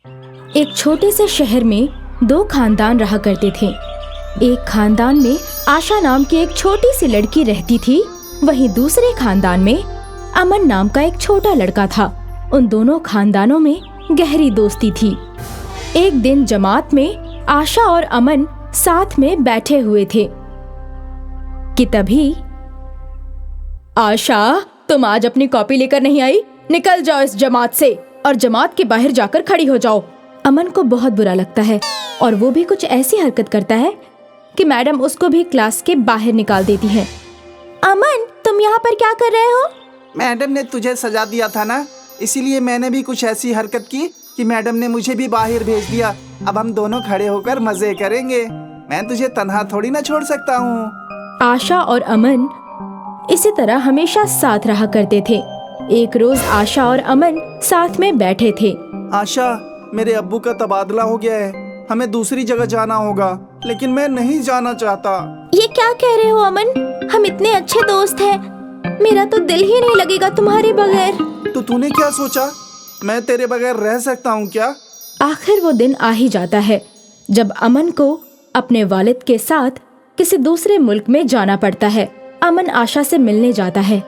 एक छोटे से शहर में दो खानदान रहा करते थे। एक खानदान में आशा नाम की एक छोटी सी लड़की रहती थी। वहीं दूसरे खानदान में अमन नाम का एक छोटा लड़का था। उन दोनों खानदानों में गहरी दोस्ती थी। एक दिन जमात में आशा और अमन साथ में बैठे हुए थे कि तभी आशा, तुम आज अपनी कॉपी लेकर नहीं आई? निकल जाओ इस जमात से और जमात के बाहर जाकर खड़ी हो जाओ। अमन को बहुत बुरा लगता है और वो भी कुछ ऐसी हरकत करता है कि मैडम उसको भी क्लास के बाहर निकाल देती है। अमन, तुम यहाँ पर क्या कर रहे हो? मैडम ने तुझे सजा दिया था ना, इसीलिए मैंने भी कुछ ऐसी हरकत की कि मैडम ने मुझे भी बाहर भेज दिया। अब हम दोनों खड़े होकर मजे करेंगे। मैं तुझे तन्हा थोड़ी ना छोड़ सकता हूँ। आशा और अमन इसी तरह हमेशा साथ रहा करते थे। एक रोज आशा और अमन साथ में बैठे थे। आशा, मेरे अब्बू का तबादला हो गया है, हमें दूसरी जगह जाना होगा, लेकिन मैं नहीं जाना चाहता। ये क्या कह रहे हो अमन? हम इतने अच्छे दोस्त हैं, मेरा तो दिल ही नहीं लगेगा तुम्हारे बगैर। तो तूने क्या सोचा, मैं तेरे बगैर रह सकता हूँ क्या? आखिर वो दिन आ ही जाता है जब अमन को अपने वालिद के साथ किसी दूसरे मुल्क में जाना पड़ता है। अमन आशा से मिलने जाता है।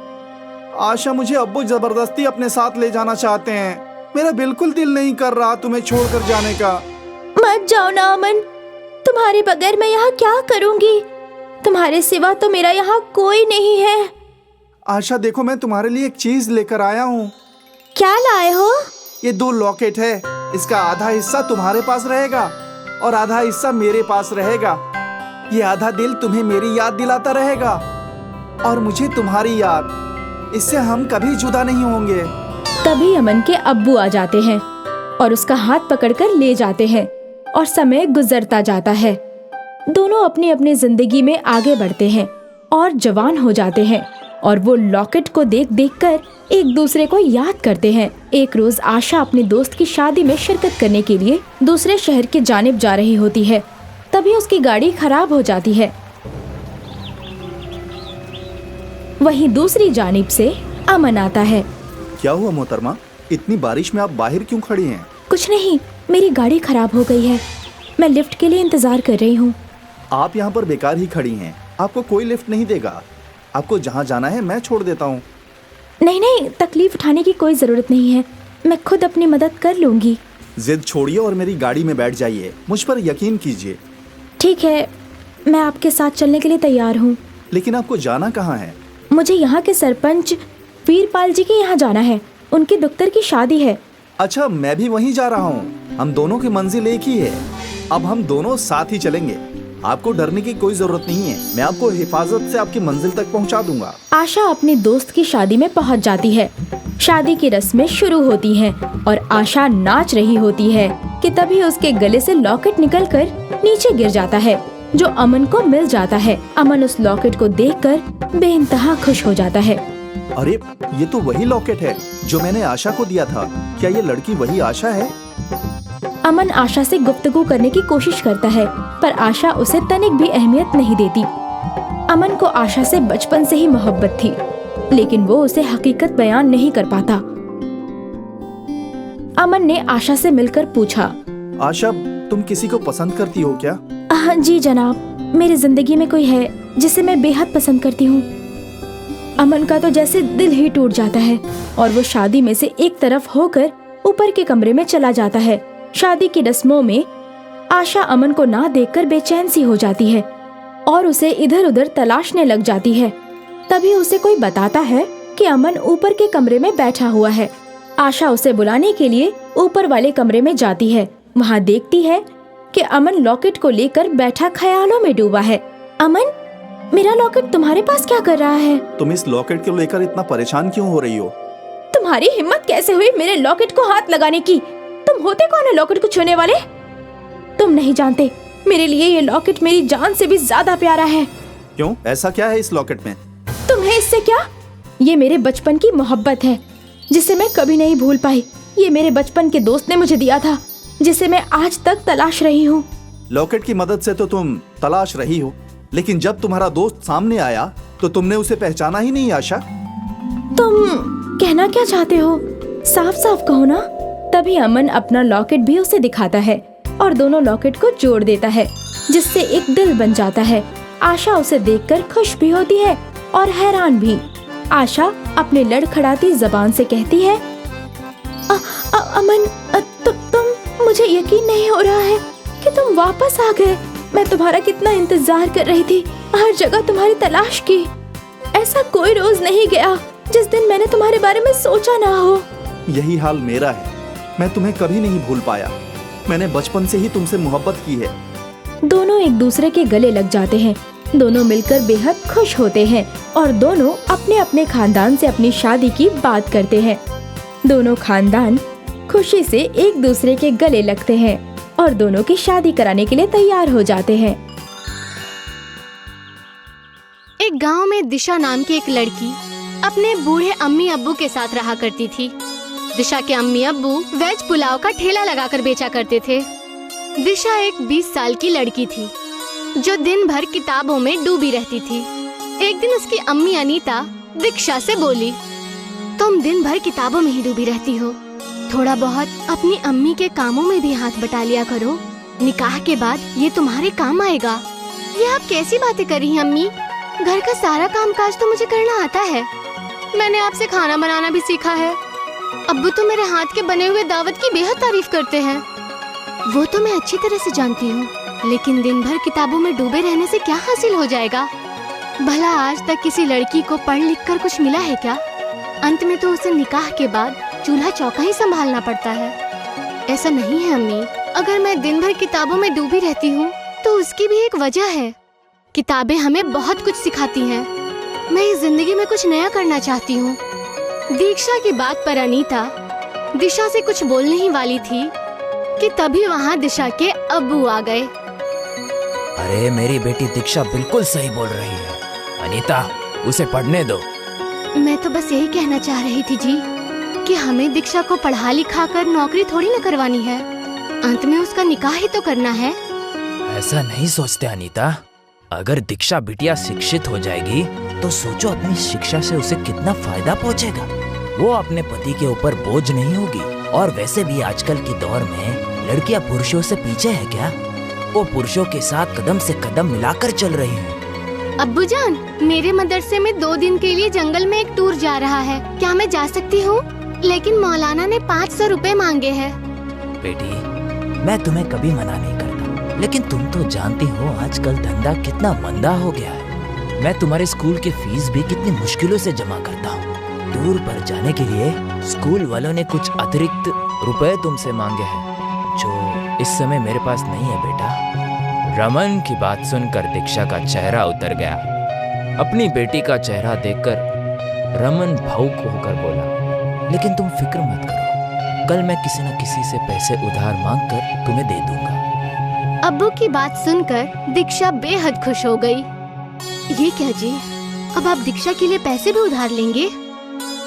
आशा, मुझे अब्बू जबरदस्ती अपने साथ ले जाना चाहते हैं। मेरा बिल्कुल दिल नहीं कर रहा तुम्हें छोड़कर जाने का। मत जाओ ना अमन, तुम्हारे बगैर मैं यहाँ क्या करूँगी? तुम्हारे सिवा तो मेरा यहाँ कोई नहीं है। आशा देखो, मैं तुम्हारे लिए एक चीज लेकर आया हूँ। क्या लाए हो? ये 2 लॉकेट है। इसका आधा हिस्सा तुम्हारे पास रहेगा और आधा हिस्सा मेरे पास रहेगा। ये आधा दिल तुम्हें मेरी याद दिलाता रहेगा और मुझे तुम्हारी याद। इससे हम कभी जुदा नहीं होंगे। तभी अमन के अब्बू आ जाते हैं और उसका हाथ पकड़कर ले जाते हैं और समय गुजरता जाता है। दोनों अपनी अपनी जिंदगी में आगे बढ़ते हैं और जवान हो जाते हैं और वो लॉकेट को देख देख कर एक दूसरे को याद करते हैं। एक रोज आशा अपने दोस्त की शादी में शिरकत करने के लिए दूसरे शहर की जानिब जा रही होती है। तभी उसकी गाड़ी खराब हो जाती है। वहीं दूसरी जानिब से अमन आता है। क्या हुआ मोहतरमा, इतनी बारिश में आप बाहर क्यों खड़ी हैं? कुछ नहीं, मेरी गाड़ी खराब हो गई है, मैं लिफ्ट के लिए इंतजार कर रही हूँ। आप यहाँ पर बेकार ही खड़ी हैं, आपको कोई लिफ्ट नहीं देगा। आपको जहाँ जाना है मैं छोड़ देता हूँ। नहीं नहीं, तकलीफ उठाने की कोई जरूरत नहीं है, मैं खुद अपनी मदद कर लूंगी। जिद छोड़िए और मेरी गाड़ी में बैठ जाइए, मुझ पर यकीन कीजिए। ठीक है, मैं आपके साथ चलने के लिए तैयार हूँ। लेकिन आपको जाना कहाँ है? मुझे यहाँ के सरपंच वीरपाल जी के यहाँ जाना है, उनकी दुख्तर की शादी है। अच्छा, मैं भी वहीं जा रहा हूँ। हम दोनों की मंजिल एक ही है। अब हम दोनों साथ ही चलेंगे। आपको डरने की कोई जरूरत नहीं है, मैं आपको हिफाजत से आपकी मंजिल तक पहुँचा दूंगा। आशा अपने दोस्त की शादी में पहुँच जाती है। शादी की रस्में शुरू होती हैं और आशा नाच रही होती है कि तभी उसके गले से लॉकेट निकलकर नीचे गिर जाता है, जो अमन को मिल जाता है। अमन उस लॉकेट को देखकर बेइंतहा खुश हो जाता है। अरे, ये तो वही लॉकेट है जो मैंने आशा को दिया था। क्या ये लड़की वही आशा है? अमन आशा से गुफ्तगू करने की कोशिश करता है, पर आशा उसे तनिक भी अहमियत नहीं देती। अमन को आशा से बचपन से ही मोहब्बत थी, लेकिन वो उसे हकीकत बयान नहीं कर पाता। अमन ने आशा से मिलकर पूछा, आशा, तुम किसी को पसंद करती हो क्या? हाँ जी जनाब, मेरी जिंदगी में कोई है जिसे मैं बेहद पसंद करती हूँ। अमन का तो जैसे दिल ही टूट जाता है और वो शादी में से एक तरफ होकर ऊपर के कमरे में चला जाता है। शादी की रस्मों में आशा अमन को ना देखकर बेचैन सी हो जाती है और उसे इधर उधर तलाशने लग जाती है। तभी उसे कोई बताता है कि अमन ऊपर के कमरे में बैठा हुआ है। आशा उसे बुलाने के लिए ऊपर वाले कमरे में जाती है। वहाँ देखती है कि अमन लॉकेट को लेकर बैठा ख्यालों में डूबा है। अमन, मेरा लॉकेट तुम्हारे पास क्या कर रहा है? तुम इस लॉकेट को लेकर इतना परेशान क्यों हो रही हो? तुम्हारी हिम्मत कैसे हुई मेरे लॉकेट को हाथ लगाने की? तुम होते कौन है लॉकेट को छूने वाले? तुम नहीं जानते, मेरे लिए ये लॉकेट मेरी जान से भी ज्यादा प्यारा है। क्यों, ऐसा क्या है इस लॉकेट में? तुम्हें इससे क्या? ये मेरे बचपन की मोहब्बत है जिसे मैं कभी नहीं भूल पाई। ये मेरे बचपन के दोस्त ने मुझे दिया था, जिसे मैं आज तक तलाश रही हूँ। लॉकेट की मदद से तो तुम तलाश रही हो, लेकिन जब तुम्हारा दोस्त सामने आया तो तुमने उसे पहचाना ही नहीं। आशा, तुम कहना क्या चाहते हो? साफ साफ कहो ना, तभी अमन अपना लॉकेट भी उसे दिखाता है और दोनों लॉकेट को जोड़ देता है, जिससे एक दिल बन जाता है। आशा उसे देखकर खुश भी होती है और हैरान भी। आशा अपने लड़खड़ाती जबान से कहती है, अमन, तुम मुझे यकीन नहीं हो रहा है कि तुम वापस आ गए। मैं तुम्हारा कितना इंतजार कर रही थी, हर जगह तुम्हारी तलाश की। ऐसा कोई रोज नहीं गया जिस दिन मैंने तुम्हारे बारे में सोचा ना हो। यही हाल मेरा है, मैं तुम्हें कभी नहीं भूल पाया। मैंने बचपन से ही तुमसे मोहब्बत की है। दोनों एक दूसरे के गले लग जाते हैं। दोनों मिलकर बेहद खुश होते हैं और दोनों अपने अपने खानदान से अपनी शादी की बात करते हैं। दोनों खानदान खुशी से एक दूसरे के गले लगते हैं और दोनों की शादी कराने के लिए तैयार हो जाते हैं। एक गांव में दिशा नाम की एक लड़की अपने बूढ़े अम्मी अब्बू के साथ रहा करती थी। दिशा के अम्मी अब्बू वेज पुलाव का ठेला लगाकर बेचा करते थे। दिशा एक 20 साल की लड़की थी जो दिन भर किताबों में डूबी रहती थी। एक दिन उसकी अम्मी अनीता दीक्षा से बोली, तुम दिन भर किताबों में ही डूबी रहती हो, थोड़ा बहुत अपनी अम्मी के कामों में भी हाथ बटा लिया करो, निकाह के बाद ये तुम्हारे काम आएगा। ये आप कैसी बातें कर रही हैं अम्मी? घर का सारा कामकाज तो मुझे करना आता है। मैंने आपसे खाना बनाना भी सीखा है। अब्बू तो मेरे हाथ के बने हुए दावत की बेहद तारीफ करते हैं। वो तो मैं अच्छी तरह से जानती हूँ, लेकिन दिन भर किताबों में डूबे रहने से क्या हासिल हो जाएगा? भला आज तक किसी लड़की को पढ़ लिख कर कुछ मिला है क्या? अंत में तो उसे निकाह के बाद चूल्हा चौका ही संभालना पड़ता है। ऐसा नहीं है अम्मी, अगर मैं दिन भर किताबों में डूबी रहती हूँ तो उसकी भी एक वजह है। किताबें हमें बहुत कुछ सिखाती हैं। मैं इस जिंदगी में कुछ नया करना चाहती हूँ। दीक्षा की बात पर अनीता दिशा से कुछ बोलने ही वाली थी कि तभी वहाँ दिशा के अब्बू आ गए। अरे मेरी बेटी दीक्षा बिल्कुल सही बोल रही है। अनीता, उसे पढ़ने दो। मैं तो बस यही कहना चाह रही थी जी कि हमें दीक्षा को पढ़ा लिखा कर नौकरी थोड़ी न करवानी है, अंत में उसका निकाह ही तो करना है। ऐसा नहीं सोचते अनीता। अगर दीक्षा बिटिया शिक्षित हो जाएगी तो सोचो अपनी शिक्षा से उसे कितना फायदा पहुंचेगा। वो अपने पति के ऊपर बोझ नहीं होगी। और वैसे भी आजकल के दौर में लड़कियां पुरुषों से पीछे है क्या? वो पुरुषों के साथ कदम से कदम मिलाकर चल रही है। अब्बू जान, मेरे मदरसे में 2 दिन के लिए जंगल में एक टूर जा रहा है, क्या मैं जा सकती हूँ? लेकिन मौलाना ने 500 रुपए मांगे हैं। बेटी, मैं तुम्हें कभी मना नहीं करता, लेकिन तुम तो जानती हो आजकल धंधा कितना मंदा हो गया है। मैं तुम्हारे स्कूल की फीस भी कितनी मुश्किलों से जमा करता हूँ। टूर पर जाने के लिए स्कूल वालों ने कुछ अतिरिक्त रुपए तुमसे मांगे हैं, जो इस समय मेरे पास नहीं है बेटा। रमन की बात सुनकर दीक्षा का चेहरा उतर गया। अपनी बेटी का चेहरा देखकर रमन भावुक होकर बोला, लेकिन तुम फिक्र मत करो, कल मैं किसी न किसी से पैसे उधार मांगकर तुम्हें दे दूंगा। अब्बू की बात सुनकर दीक्षा बेहद खुश हो गई। ये क्या जी, अब आप दीक्षा के लिए पैसे भी उधार लेंगे?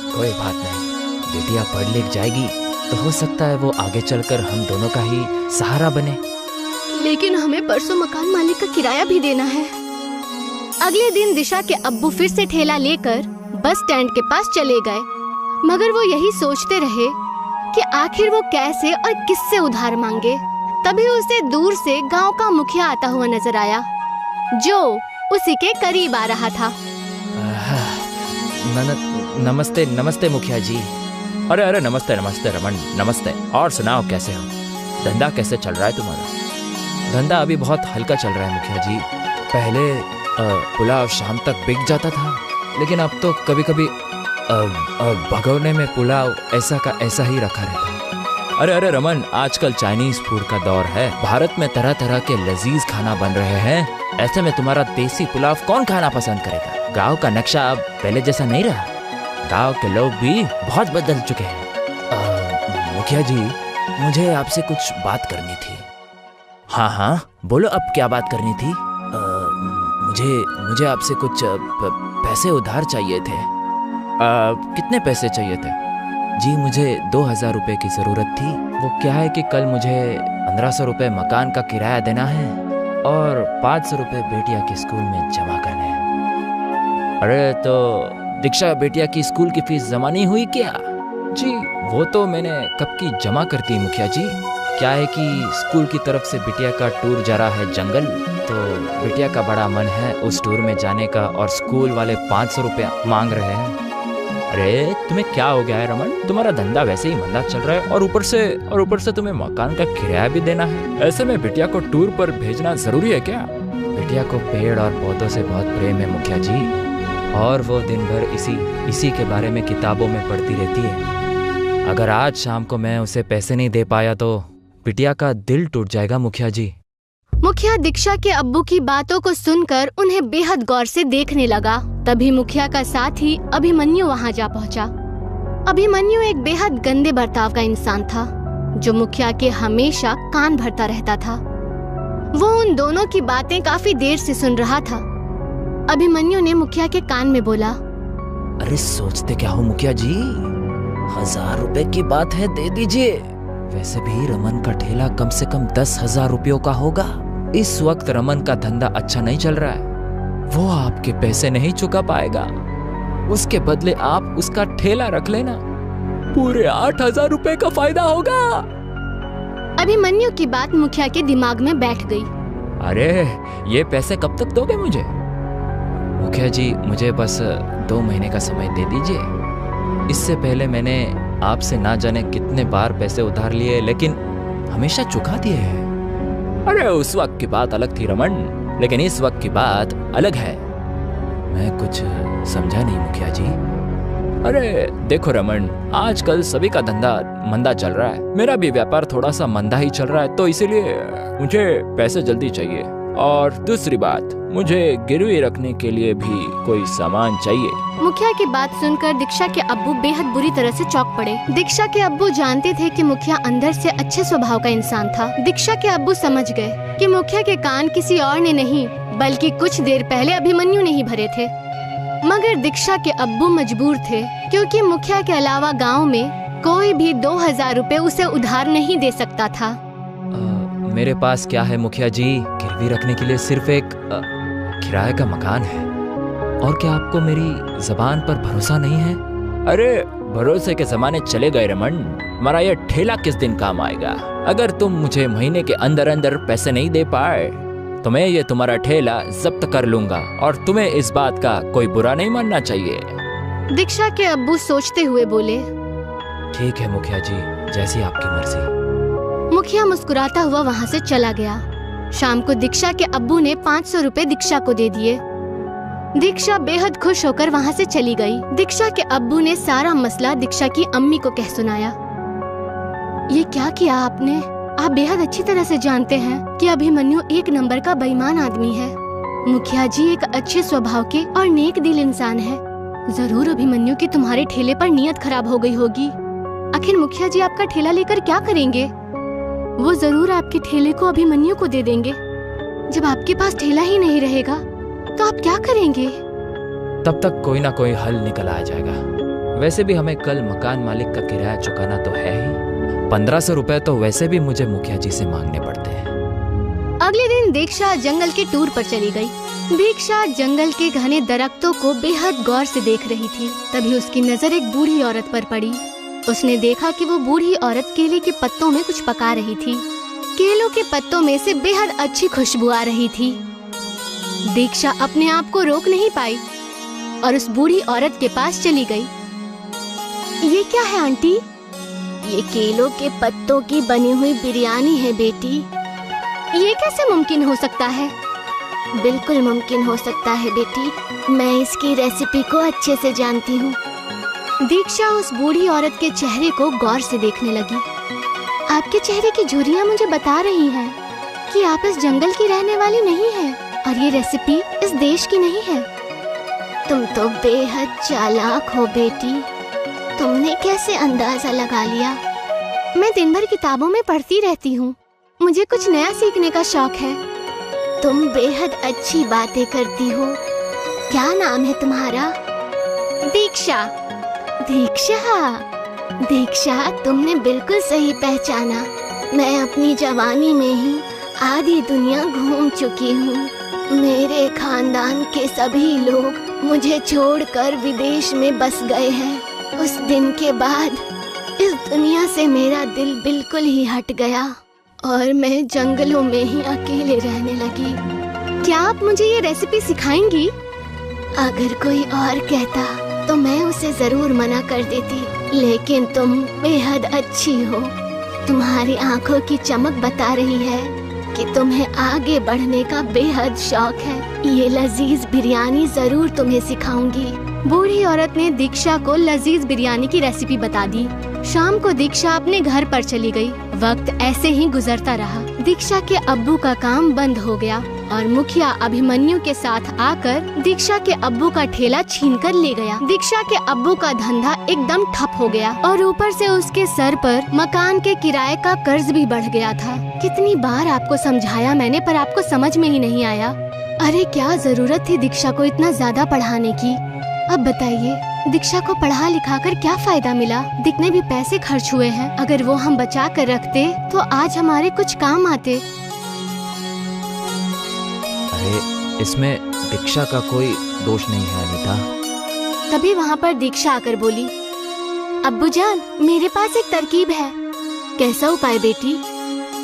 कोई बात नहीं, बेटिया पढ़ लिख जाएगी तो हो सकता है वो आगे चलकर हम दोनों का ही सहारा बने। लेकिन हमें परसों मकान मालिक का किराया भी देना है। अगले दिन दिशा के अब्बू फिर से ठेला लेकर बस स्टैंड के पास चले गए, मगर वो यही सोचते रहे कि आखिर वो कैसे और किससे उधार मांगे। तभी उसे दूर से गांव का मुखिया आता हुआ नजर आया, जो उसी के करीब आ रहा था। नमस्ते नमस्ते मुखिया जी। अरे नमस्ते नमस्ते रमन, नमस्ते। और सुनाओ, कैसे हो? धंधा कैसे चल रहा है तुम्हारा? धंधा अभी बहुत हल्का चल रहा है मुखिया जी। पहले पुलाव शाम तक बिक जाता था, लेकिन अब तो कभी कभी भगोने में पुलाव ऐसा का ऐसा ही रखा रहता है। अरे रमन, आजकल चाइनीज फूड का दौर है। भारत में तरह तरह के लजीज खाना बन रहे हैं। ऐसे में तुम्हारा देसी पुलाव कौन खाना पसंद करेगा? गांव का नक्शा अब पहले जैसा नहीं रहा। गांव के लोग भी बहुत बदल चुके हैं। मुखिया जी, मुझे आपसे कुछ बात करनी थी। हाँ, बोलो, अब क्या बात करनी थी? मुझे आपसे कुछ पैसे उधार चाहिए थे। कितने पैसे चाहिए थे? जी, मुझे 2000 रुपए की जरूरत थी। वो क्या है कि कल मुझे 1500 रुपए मकान का किराया देना है और 500 रुपए बेटिया के स्कूल में जमा करने हैं। अरे तो दीक्षा बेटिया की स्कूल की फीस जमा नहीं हुई क्या? जी वो तो मैंने कब की जमा कर दी मुखिया जी। क्या है कि स्कूल की तरफ से बिटिया का टूर जा रहा है जंगल, तो बिटिया का बड़ा मन है उस टूर में जाने का, और स्कूल वाले 500 रुपया मांग रहे हैं। अरे तुम्हें क्या हो गया है रमन, तुम्हारा धंधा वैसे ही मंदा चल रहा है, और ऊपर से तुम्हें मकान का किराया भी देना है। ऐसे में बिटिया को टूर पर भेजना जरूरी है क्या? बिटिया को पेड़ और पौधों से बहुत प्रेम है मुखिया जी, और वो दिन भर इसी के बारे में किताबों में पढ़ती रहती है। अगर आज शाम को मैं उसे पैसे नहीं दे पाया तो बिटिया का दिल टूट जाएगा मुखिया जी। मुखिया दीक्षा के अब्बू की बातों को सुनकर उन्हें बेहद गौर से देखने लगा। तभी मुखिया का साथी अभिमन्यु वहां जा पहुंचा। अभिमन्यु एक बेहद गंदे बर्ताव का इंसान था, जो मुखिया के हमेशा कान भरता रहता था। वो उन दोनों की बातें काफी देर से सुन रहा था। अभिमन्यु ने मुखिया के कान में बोला, अरे सोचते क्या हो मुखिया जी, 1000 रुपए की बात है, दे दीजिए। वैसे भी रमन का ठेला कम से कम 10,000 रुपयों का होगा। इस वक्त रमन का धंधा अच्छा नहीं चल रहा है, वो आपके पैसे नहीं चुका पाएगा। उसके बदले आप उसका ठेला रख लेना, पूरे 8,000 रुपए का फायदा होगा। अभिमन्यु की बात मुखिया के दिमाग में बैठ गई। अरे ये पैसे कब तक दोगे मुझे? मुखिया जी मुझे बस 2 महीने का समय दे दीजिए। इससे पहले मैंने आपसे ना जाने कितने बार पैसे उधार लिए, लेकिन हमेशा चुका दिए हैं। अरे उस वक्त की बात अलग थी रमन, लेकिन इस वक्त की बात अलग है। मैं कुछ समझा नहीं मुखिया जी। अरे देखो रमन, आजकल सभी का धंधा मंदा चल रहा है, मेरा भी व्यापार थोड़ा सा मंदा ही चल रहा है, तो इसीलिए मुझे पैसे जल्दी चाहिए। और दूसरी बात, मुझे गिरवी रखने के लिए भी कोई सामान चाहिए। मुखिया की बात सुनकर दीक्षा के अब्बू बेहद बुरी तरह से चौंक पड़े। दीक्षा के अब्बू जानते थे कि मुखिया अंदर से अच्छे स्वभाव का इंसान था। दीक्षा के अब्बू समझ गए कि मुखिया के कान किसी और ने नहीं, बल्कि कुछ देर पहले अभिमन्यु ने ही भरे थे। मगर दीक्षा के अब्बू मजबूर थे, क्योंकि मुखिया के अलावा गाँव में कोई भी 2,000 रुपए उसे उधार नहीं दे सकता था। मेरे पास क्या है मुखिया जी, गिरवी रखने के लिए सिर्फ एक किराए का मकान है। और क्या आपको मेरी जबान पर भरोसा नहीं है? अरे भरोसे के जमाने चले गए रमन, हमारा ये ठेला किस दिन काम आएगा? अगर तुम मुझे महीने के अंदर अंदर पैसे नहीं दे पाए तो मैं ये तुम्हारा ठेला जब्त कर लूंगा, और तुम्हें इस बात का कोई बुरा नहीं मानना चाहिए। दीक्षा के अब्बू सोचते हुए बोले, ठीक है मुखिया जी, जैसी आपकी मर्जी। मुखिया मुस्कुराता हुआ वहाँ से चला गया। शाम को दीक्षा के अब्बू ने 500 रुपए दीक्षा को दे दिए। दीक्षा बेहद खुश होकर वहाँ से चली गई। दीक्षा के अब्बू ने सारा मसला दीक्षा की अम्मी को कह सुनाया। ये क्या किया आपने? आप बेहद अच्छी तरह से जानते हैं कि अभिमन्यु एक नंबर का बेईमान आदमी है। मुखिया जी एक अच्छे स्वभाव के और नेक दिल इंसान है। जरूर अभिमन्यु की तुम्हारे ठेले पर नीयत खराब हो गई होगी। आखिर मुखिया जी आपका ठेला लेकर क्या करेंगे? वो जरूर आपके ठेले को अभिमन्यु को दे देंगे। जब आपके पास ठेला ही नहीं रहेगा तो आप क्या करेंगे? तब तक कोई ना कोई हल निकल आ जाएगा। वैसे भी हमें कल मकान मालिक का किराया चुकाना तो है ही। 1500 रुपए तो वैसे भी मुझे मुखिया जी से मांगने पड़ते हैं। अगले दिन दीक्षा जंगल के टूर पर चली गई। दीक्षा जंगल के घने दरख्तों को बेहद गौर से देख रही थी। तभी उसकी नजर एक बूढ़ी औरत पर पड़ी। उसने देखा कि वो बूढ़ी औरत केले के पत्तों में कुछ पका रही थी। केलों के पत्तों में से बेहद अच्छी खुशबू आ रही थी। दीक्षा अपने आप को रोक नहीं पाई और उस बूढ़ी औरत के पास चली गई। ये क्या है आंटी? ये केलों के पत्तों की बनी हुई बिरयानी है बेटी। ये कैसे मुमकिन हो सकता है? बिल्कुल मुमकिन हो सकता है बेटी, मैं इसकी रेसिपी को अच्छे से जानती हूँ। दीक्षा उस बूढ़ी औरत के चेहरे को गौर से देखने लगी। आपके चेहरे की झुर्रियाँ मुझे बता रही हैं कि आप इस जंगल की रहने वाली नहीं हैं और ये रेसिपी इस देश की नहीं है। तुम तो बेहद चालाक हो बेटी। तुमने कैसे अंदाजा लगा लिया? मैं दिन भर किताबों में पढ़ती रहती हूँ, मुझे कुछ नया सीखने का शौक है। तुम बेहद अच्छी बातें करती हो। क्या नाम है तुम्हारा? दीक्षा। दीक्षा, दीक्षा तुमने बिल्कुल सही पहचाना। मैं अपनी जवानी में ही आधी दुनिया घूम चुकी हूँ। मेरे खानदान के सभी लोग मुझे छोड़कर विदेश में बस गए हैं। उस दिन के बाद इस दुनिया से मेरा दिल बिल्कुल ही हट गया और मैं जंगलों में ही अकेले रहने लगी। क्या आप मुझे ये रेसिपी सिखाएंगी? अगर कोई और कहता तो मैं उसे जरूर मना कर देती, लेकिन तुम बेहद अच्छी हो। तुम्हारी आंखों की चमक बता रही है कि तुम्हें आगे बढ़ने का बेहद शौक है। ये लजीज बिरयानी जरूर तुम्हें सिखाऊंगी। बूढ़ी औरत ने दीक्षा को लजीज बिरयानी की रेसिपी बता दी। शाम को दीक्षा अपने घर पर चली गई। वक्त ऐसे ही गुजरता रहा। दीक्षा के अब्बू का काम बंद हो गया और मुखिया अभिमन्यु के साथ आकर दीक्षा के अब्बू का ठेला छीनकर ले गया। दीक्षा के अब्बू का धंधा एकदम ठप हो गया और ऊपर से उसके सर पर मकान के किराए का कर्ज भी बढ़ गया था। कितनी बार आपको समझाया मैंने, पर आपको समझ में ही नहीं आया। अरे क्या जरूरत थी दीक्षा को इतना ज्यादा पढ़ाने की? अब बताइए, दीक्षा को पढ़ा लिखा कर क्या फायदा मिला? कितने भी पैसे खर्च हुए हैं, अगर वो हम बचा कर रखते तो आज हमारे कुछ काम आते। अरे इसमें दीक्षा का कोई दोष नहीं है अनीता। तभी वहाँ पर दीक्षा आकर बोली, अब्बू जान मेरे पास एक तरकीब है। कैसा उपाय बेटी?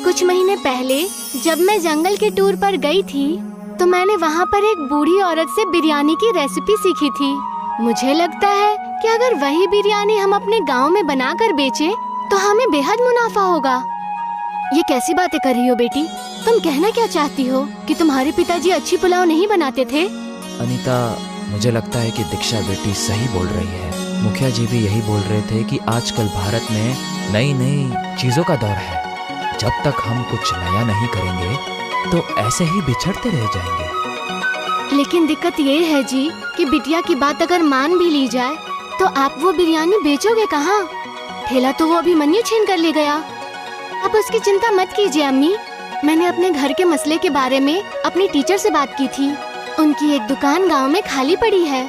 कुछ महीने पहले जब मैं जंगल के टूर पर गई थी तो मैंने वहाँ पर एक बूढ़ी औरत से बिरयानी की रेसिपी सीखी थी। मुझे लगता है कि अगर वही बिरयानी हम अपने गांव में बनाकर बेचे तो हमें बेहद मुनाफा होगा। ये कैसी बातें कर रही हो बेटी? तुम कहना क्या चाहती हो कि तुम्हारे पिताजी अच्छी पुलाव नहीं बनाते थे? अनीता, मुझे लगता है कि दीक्षा बेटी सही बोल रही है। मुखिया जी भी यही बोल रहे थे कि आजकल भारत में नई नई चीजों का दौर है। जब तक हम कुछ नया नहीं करेंगे तो ऐसे ही बिछड़ते रह जाएंगे। लेकिन दिक्कत ये है जी कि बिटिया की बात अगर मान भी ली जाए तो आप वो बिरयानी बेचोगे कहाँ? ठेला तो वो अभिमन्यु छीन कर ले गया। अब उसकी चिंता मत कीजिए अम्मी। मैंने अपने घर के मसले के बारे में अपनी टीचर से बात की थी। उनकी एक दुकान गांव में खाली पड़ी है।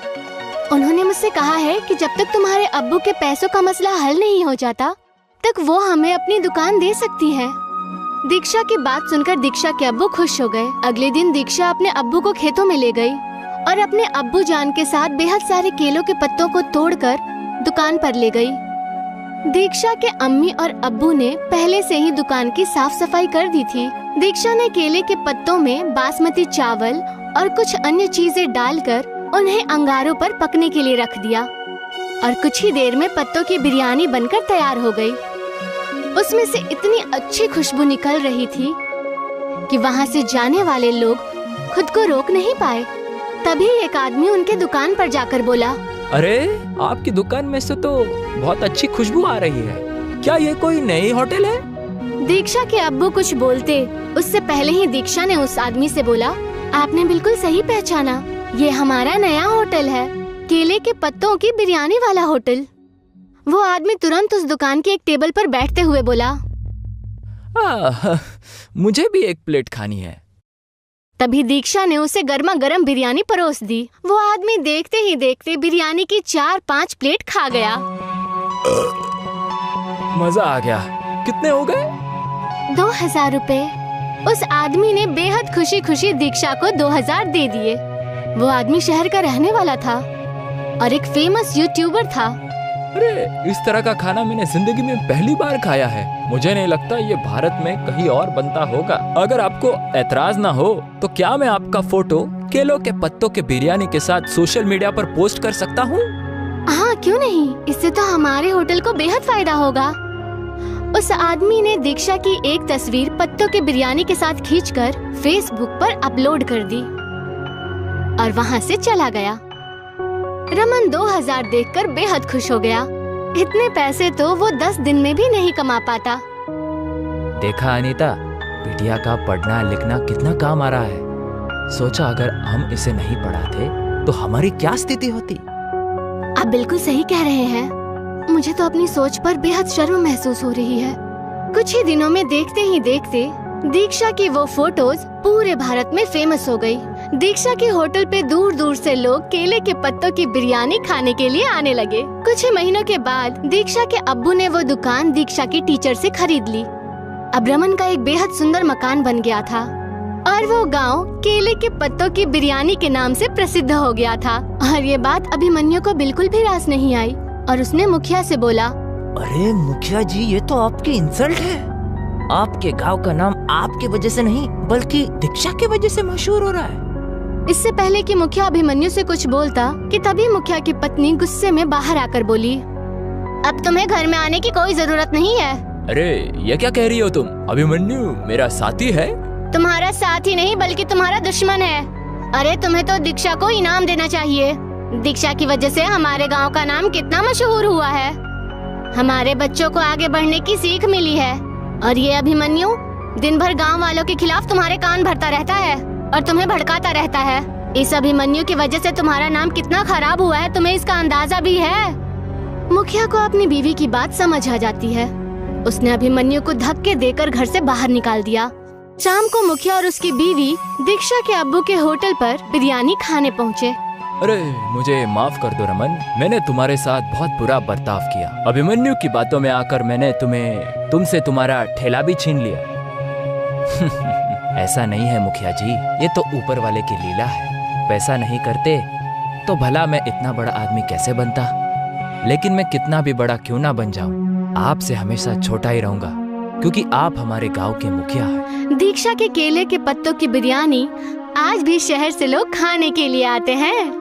उन्होंने मुझसे कहा है कि जब तक तुम्हारे अब्बू के पैसों का मसला हल नहीं हो जाता तक वो हमें अपनी दुकान दे सकती है। दीक्षा की बात सुनकर दीक्षा के अब्बू खुश हो गए। अगले दिन दीक्षा अपने अब्बू को खेतों में ले गई और अपने अब्बू जान के साथ बेहद सारे केलों के पत्तों को तोड़कर दुकान पर ले गई। दीक्षा के अम्मी और अब्बू ने पहले से ही दुकान की साफ सफाई कर दी थी। दीक्षा ने केले के पत्तों में बासमती चावल और कुछ अन्य चीजें डालकर उन्हें अंगारों पर पकने के लिए रख दिया और कुछ ही देर में पत्तों की बिरयानी बनकर तैयार हो गई। उसमें से इतनी अच्छी खुशबू निकल रही थी कि वहाँ से जाने वाले लोग खुद को रोक नहीं पाए। तभी एक आदमी उनके दुकान पर जाकर बोला, अरे आपकी दुकान में से तो बहुत अच्छी खुशबू आ रही है। क्या ये कोई नई होटल है? दीक्षा के अब्बू कुछ बोलते उससे पहले ही दीक्षा ने उस आदमी से बोला, आपने बिल्कुल सही पहचाना, ये हमारा नया होटल है, केले के पत्तों की बिरयानी वाला होटल। वो आदमी तुरंत उस दुकान के एक टेबल पर बैठते हुए बोला, मुझे भी एक प्लेट खानी है। तभी दीक्षा ने उसे गर्मा गर्म बिरयानी परोस दी। वो आदमी देखते ही देखते बिरयानी की 4-5 प्लेट खा गया। मजा आ गया। कितने हो गए? 2000 रुपए। उस आदमी ने बेहद खुशी खुशी दीक्षा को 2000 दे दिए। वो आदमी शहर का रहने वाला था और एक फेमस यूट्यूबर था। अरे इस तरह का खाना मैंने जिंदगी में पहली बार खाया है। मुझे नहीं लगता ये भारत में कहीं और बनता होगा। अगर आपको एतराज ना हो तो क्या मैं आपका फोटो केलों के पत्तों के बिरयानी के साथ सोशल मीडिया पर पोस्ट कर सकता हूँ? हाँ क्यों नहीं, इससे तो हमारे होटल को बेहद फायदा होगा। उस आदमी ने दीक्षा की एक तस्वीर पत्तों के बिरयानी के साथ खींचकर फेसबुक पर अपलोड कर दी और वहाँ से चला गया। रमन 2000 देखकर बेहद खुश हो गया। इतने पैसे तो वो 10 दिन में भी नहीं कमा पाता। देखा अनीता, बिटिया का पढ़ना लिखना कितना काम आ रहा है। सोचा अगर हम इसे नहीं पढ़ाते तो हमारी क्या स्थिति होती। आप बिल्कुल सही कह रहे हैं। मुझे तो अपनी सोच पर बेहद शर्म महसूस हो रही है। कुछ ही दिनों में देखते ही देखते दीक्षा की वो फोटोज पूरे भारत में फेमस हो गई। दीक्षा के होटल पे दूर दूर से लोग केले के पत्तों की बिरयानी खाने के लिए आने लगे। कुछ ही महीनों के बाद दीक्षा के अब्बू ने वो दुकान दीक्षा की टीचर से खरीद ली। अब रमन का एक बेहद सुंदर मकान बन गया था और वो गांव केले के पत्तों की बिरयानी के नाम से प्रसिद्ध हो गया था। और ये बात अभिमन्यु को बिल्कुल भी रास नहीं आई और उसने मुखिया से बोला, अरे मुखिया जी, ये तो आपकी इंसल्ट है। आपके गांव का नाम आपकी वजह से नहीं बल्कि दीक्षा की वजह से मशहूर हो रहा है। इससे पहले कि मुखिया अभिमन्यु से कुछ बोलता कि तभी मुखिया की पत्नी गुस्से में बाहर आकर बोली, अब तुम्हें घर में आने की कोई जरूरत नहीं है। अरे ये क्या कह रही हो तुम? अभिमन्यु मेरा साथी है। तुम्हारा साथी नहीं बल्कि तुम्हारा दुश्मन है। अरे तुम्हें तो दीक्षा को इनाम देना चाहिए। दीक्षा की वजह से हमारे गांव का नाम कितना मशहूर हुआ है। हमारे बच्चों को आगे बढ़ने की सीख मिली है। और ये अभिमन्यु दिन भर गांव वालों के खिलाफ तुम्हारे कान भरता रहता है और तुम्हें भड़काता रहता है। इस अभिमन्यु की वजह से तुम्हारा नाम कितना खराब हुआ है, तुम्हें इसका अंदाजा भी है। मुखिया को अपनी बीवी की बात समझ आ जाती है। उसने अभिमन्यु को धक्के देकर घर से बाहर निकाल दिया। शाम को मुखिया और उसकी बीवी दीक्षा के अब्बू के होटल पर बिरयानी खाने पहुँचे। अरे मुझे माफ कर दो रमन, मैंने तुम्हारे साथ बहुत बुरा बर्ताव किया। अभिमन्यु की बातों में आकर मैंने तुमसे तुम्हारा ठेला भी छीन लिया। ऐसा नहीं है मुखिया जी, ये तो ऊपर वाले की लीला है। वैसा नहीं करते तो भला मैं इतना बड़ा आदमी कैसे बनता। लेकिन मैं कितना भी बड़ा क्यों ना बन जाऊं, आपसे हमेशा छोटा ही रहूंगा क्योंकि आप हमारे गांव के मुखिया हैं। दीक्षा के केले के पत्तों की बिरयानी आज भी शहर से लोग खाने के लिए आते हैं।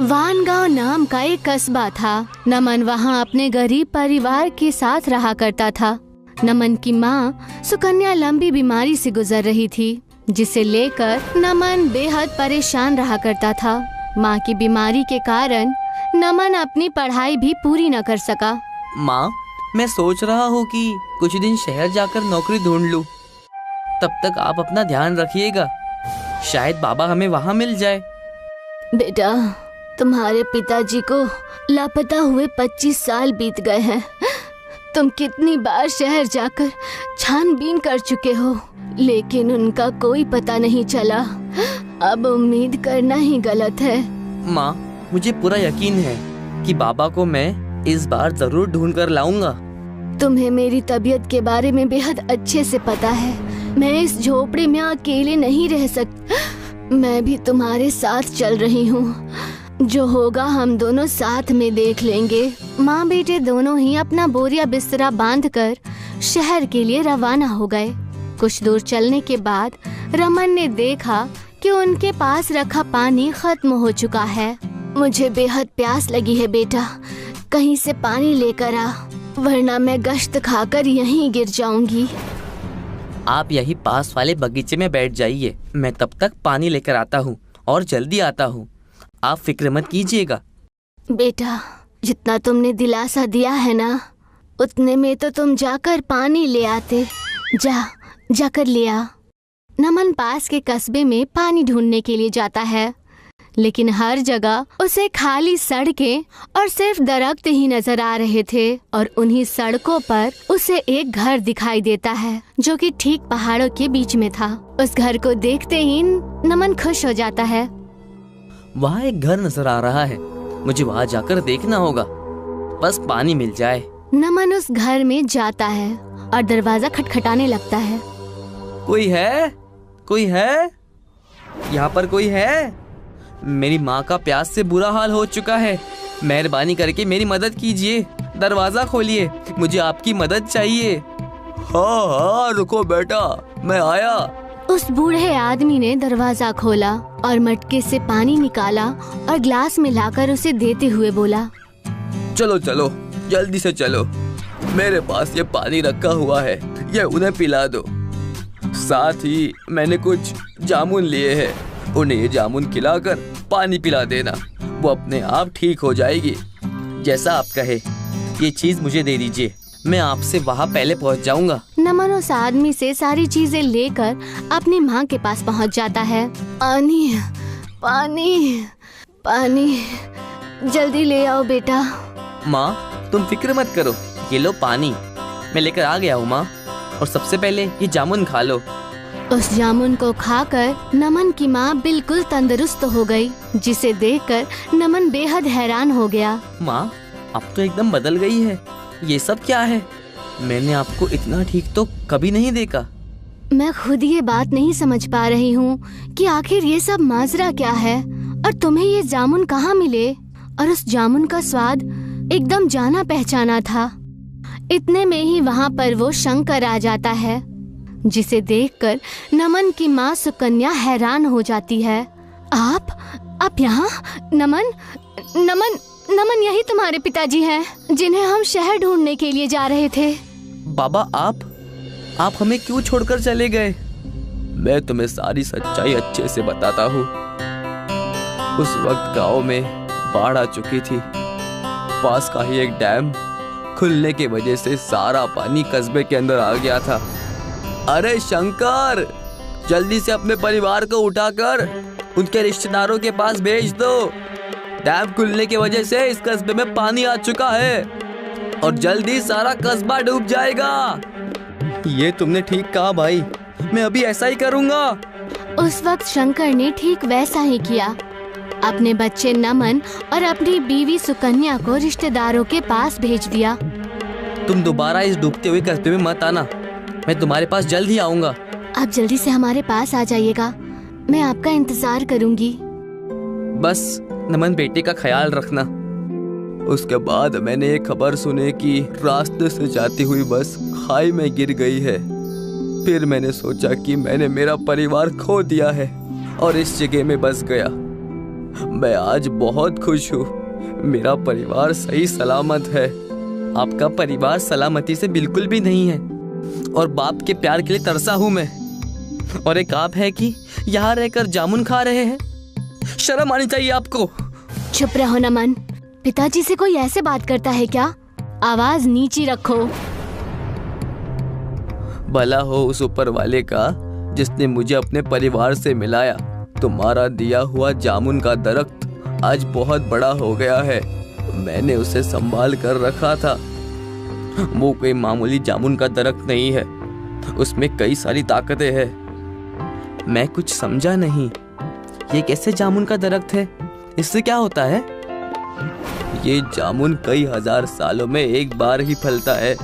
वानगांव नाम का एक कस्बा था। नमन वहाँ अपने गरीब परिवार के साथ रहा करता था। नमन की माँ सुकन्या लंबी बीमारी से गुजर रही थी, जिसे लेकर नमन बेहद परेशान रहा करता था। माँ की बीमारी के कारण नमन अपनी पढ़ाई भी पूरी न कर सका। माँ, मैं सोच रहा हूँ कि कुछ दिन शहर जाकर नौकरी ढूंढ लूँ। तब तक आप अपना ध्यान रखिएगा, शायद बाबा हमें वहाँ मिल जाए। बेटा, तुम्हारे पिताजी को लापता हुए 25 साल बीत गए हैं। तुम कितनी बार शहर जाकर छानबीन कर चुके हो, लेकिन उनका कोई पता नहीं चला। अब उम्मीद करना ही गलत है। माँ, मुझे पूरा यकीन है कि बाबा को मैं इस बार जरूर ढूंढ कर लाऊंगा। तुम्हें मेरी तबीयत के बारे में बेहद अच्छे से पता है। मैं इस झोपड़ी में अकेले नहीं रह सकती। मैं भी तुम्हारे साथ चल रही हूँ। जो होगा हम दोनों साथ में देख लेंगे। माँ बेटे दोनों ही अपना बोरिया बिस्तरा बांधकर शहर के लिए रवाना हो गए। कुछ दूर चलने के बाद रमन ने देखा कि उनके पास रखा पानी खत्म हो चुका है। मुझे बेहद प्यास लगी है बेटा, कहीं से पानी लेकर आ, वरना मैं गश्त खाकर यहीं गिर जाऊंगी। आप यही पास वाले बगीचे में बैठ जाइए, मैं तब तक पानी लेकर आता हूँ और जल्दी आता हूँ। आप फिक्र मत कीजिएगा। बेटा, जितना तुमने दिलासा दिया है ना, उतने में तो तुम जाकर पानी ले आते। जाकर ले आ। नमन पास के कस्बे में पानी ढूंढने के लिए जाता है, लेकिन हर जगह उसे खाली सड़कें और सिर्फ दरख्त ही नजर आ रहे थे। और उन्हीं सड़कों पर उसे एक घर दिखाई देता है जो कि ठीक पहाड़ों के बीच में था। उस घर को देखते ही नमन खुश हो जाता है। वहाँ एक घर नजर आ रहा है, मुझे वहाँ जाकर देखना होगा, बस पानी मिल जाए। नमन उस घर में जाता है और दरवाजा खटखटाने लगता है। कोई है? कोई है? यहाँ पर कोई है? मेरी माँ का प्यास से बुरा हाल हो चुका है, मेहरबानी करके मेरी मदद कीजिए। दरवाजा खोलिए, मुझे आपकी मदद चाहिए। हाँ हाँ, रुको बेटा, मैं आया। उस बूढ़े आदमी ने दरवाजा खोला और मटके से पानी निकाला और ग्लास में लाकर उसे देते हुए बोला, चलो चलो, जल्दी से चलो, मेरे पास ये पानी रखा हुआ है, ये उन्हें पिला दो। साथ ही मैंने कुछ जामुन लिए हैं, उन्हें ये जामुन खिलाकर पानी पिला देना, वो अपने आप ठीक हो जाएगी। जैसा आप कहे, ये चीज मुझे दे दीजिए, मैं आपसे वहाँ पहले पहुँच जाऊंगा। नमन उस आदमी से सारी चीजें लेकर अपनी माँ के पास पहुँच जाता है। पानी पानी पानी, जल्दी ले आओ बेटा। माँ, तुम फिक्र मत करो, ये लो पानी, मैं लेकर आ गया हूँ माँ। और सबसे पहले ये जामुन खा लो। उस जामुन को खाकर नमन की माँ बिल्कुल तंदुरुस्त हो गई, जिसे देखकर नमन बेहद हैरान हो गया। माँ, अब तो एकदम बदल गई है, ये सब क्या है? मैंने आपको इतना ठीक तो कभी नहीं देखा। मैं खुद ये बात नहीं समझ पा रही हूँ कि आखिर ये सब माजरा क्या है और तुम्हें ये जामुन कहाँ मिले, और उस जामुन का स्वाद एकदम जाना पहचाना था। इतने में ही वहाँ पर वो शंकर आ जाता है, जिसे देखकर नमन की माँ सुकन्या हैरान हो जाती है। आप यहाँ? नमन नमन नमन, यही तुम्हारे पिताजी हैं जिन्हें हम शहर ढूंढने के लिए जा रहे थे। बाबा, आप हमें क्यों छोड़कर चले गए? मैं तुम्हें सारी सच्चाई अच्छे से बताता हूँ। उस वक्त गांव में बाढ़ आ चुकी थी। पास का ही एक डैम खुलने की वजह से सारा पानी कस्बे के अंदर आ गया था। अरे शंकर, जल्दी से अपने परिवार को उठाकर उनके रिश्तेदारों के पास भेज दो। डैम खुलने की वजह से इस कस्बे में पानी आ चुका है और जल्दी सारा कस्बा डूब जाएगा। ये तुमने ठीक कहा भाई, मैं अभी ऐसा ही करूंगा। उस वक्त शंकर ने ठीक वैसा ही किया। अपने बच्चे नमन और अपनी बीवी सुकन्या को रिश्तेदारों के पास भेज दिया। तुम दोबारा इस डूबते हुए कस्बे में मत आना, मैं तुम्हारे पास जल्द ही आऊंगा। आप जल्दी से हमारे पास आ जाइएगा, मैं आपका इंतजार करूंगी। बस नमन बेटे का ख्याल रखना। उसके बाद मैंने एक खबर सुनी कि रास्ते से जाती हुई बस खाई में गिर गई है। फिर मैंने सोचा कि मैंने मेरा परिवार खो दिया है और इस जगह में बस गया। मैं आज बहुत खुश हूँ, मेरा परिवार सही सलामत है। आपका परिवार सलामती से बिल्कुल भी नहीं है और बाप के प्यार के लिए तरसा हूँ मैं। और एक आप है कि यहाँ रहकर जामुन खा रहे हैं, शर्म आनी चाहिए आपको। चुप रहो नमन, पिताजी से कोई ऐसे बात करता है क्या? आवाज नीची रखो। भला हो उस ऊपर वाले का जिसने मुझे अपने परिवार से मिलाया। तुम्हारा दिया हुआ जामुन का दरख्त आज बहुत बड़ा हो गया है। मैंने उसे संभाल कर रखा था। वो कोई मामूली जामुन का दरख्त नहीं है, उसमें कई सारी ताकतें हैं। मैं कुछ समझा नहीं, ये कैसे जामुन का दरख्त है? इससे क्या होता है? ये जामुन कई हजार सालों में एक बार ही फलता है।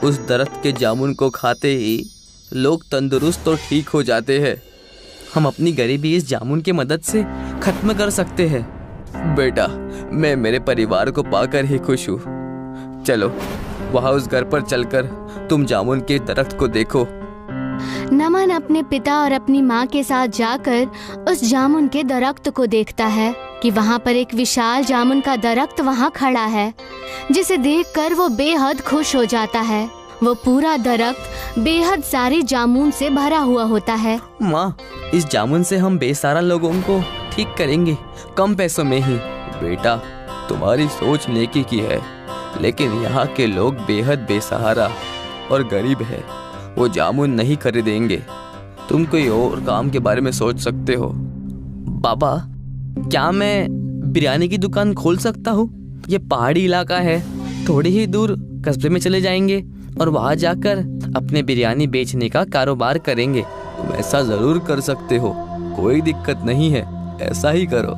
उस दरख्त के जामुन को खाते ही लोग तंदुरुस्त और ठीक हो जाते हैं। हम अपनी गरीबी इस जामुन की मदद से खत्म कर सकते हैं। बेटा, मैं मेरे परिवार को पाकर ही खुश हूँ। चलो वहाँ उस घर पर चलकर तुम जामुन के दरख्त को देखो। नमन अपने पिता और अपनी माँ के साथ जाकर उस जामुन के दरख्त को देखता है कि वहाँ पर एक विशाल जामुन का दरख्त वहाँ खड़ा है, जिसे देखकर वो बेहद खुश हो जाता है। वो पूरा दरख्त बेहद सारे जामुन से भरा हुआ होता है। माँ, इस जामुन से हम बेसहारा लोगों को ठीक करेंगे, कम पैसों में ही। बेटा, तुम्हारी सोच नेकी की है, लेकिन यहाँ के लोग बेहद बेसहारा और गरीब है, वो जामुन नहीं खरीदेंगे। तुम कोई और काम के बारे में सोच सकते हो। बाबा, क्या मैं बिरयानी की दुकान खोल सकता हूँ? ये पहाड़ी इलाका है, थोड़ी ही दूर कस्बे में चले जाएंगे और वहाँ जाकर अपने बिरयानी बेचने का कारोबार करेंगे। तुम ऐसा जरूर कर सकते हो, कोई दिक्कत नहीं है, ऐसा ही करो।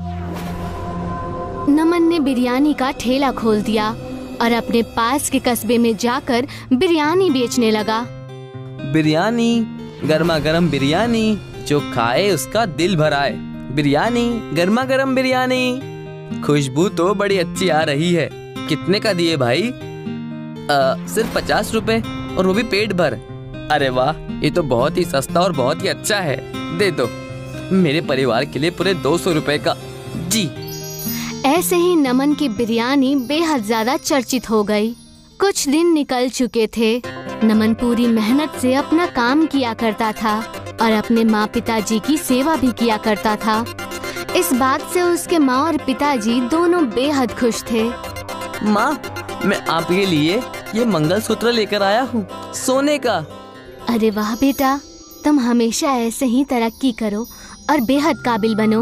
नमन ने बिरयानी का ठेला खोल दिया और अपने पास के कस्बे में जाकर बिरयानी बेचने लगा। बिरयानी, गर्मा गर्म बिरयानी, जो खाए उसका दिल भर आए। बिरयानी, गर्मा गर्म बिरयानी। खुशबू तो बड़ी अच्छी आ रही है। कितने का दिए भाई? सिर्फ 50 रुपए, और वो भी पेट भर। अरे वाह, ये तो बहुत ही सस्ता और बहुत ही अच्छा है। दे दो, मेरे परिवार के लिए पूरे 200 रुपए का। जी। ऐसे ही नमन की बिरयानी बेहद ज्यादा चर्चित हो गई। कुछ दिन निकल चुके थे। नमन पूरी मेहनत से अपना काम किया करता था और अपने माँ पिताजी की सेवा भी किया करता था। इस बात से उसके माँ और पिताजी दोनों बेहद खुश थे। माँ, मैं आपके लिए ये मंगलसूत्र लेकर आया हूँ, सोने का। अरे वाह बेटा, तुम हमेशा ऐसे ही तरक्की करो और बेहद काबिल बनो।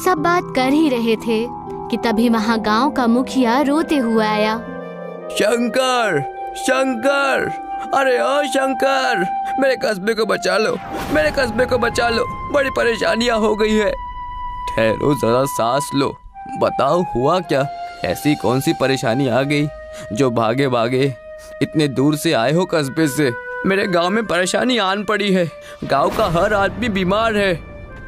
सब बात कर ही रहे थे कि तभी वहाँ गांव का मुखिया रोते हुए आया। शंकर, शंकर, अरे ओ शंकर, मेरे कस्बे को बचा लो, मेरे कस्बे को बचा लो, बड़ी परेशानियां हो गई है। ठहरो जरा, सांस लो, बताओ हुआ क्या? ऐसी कौन सी परेशानी आ गई जो भागे भागे इतने दूर से आए हो कस्बे से? मेरे गांव में परेशानी आन पड़ी है, गांव का हर आदमी बीमार है।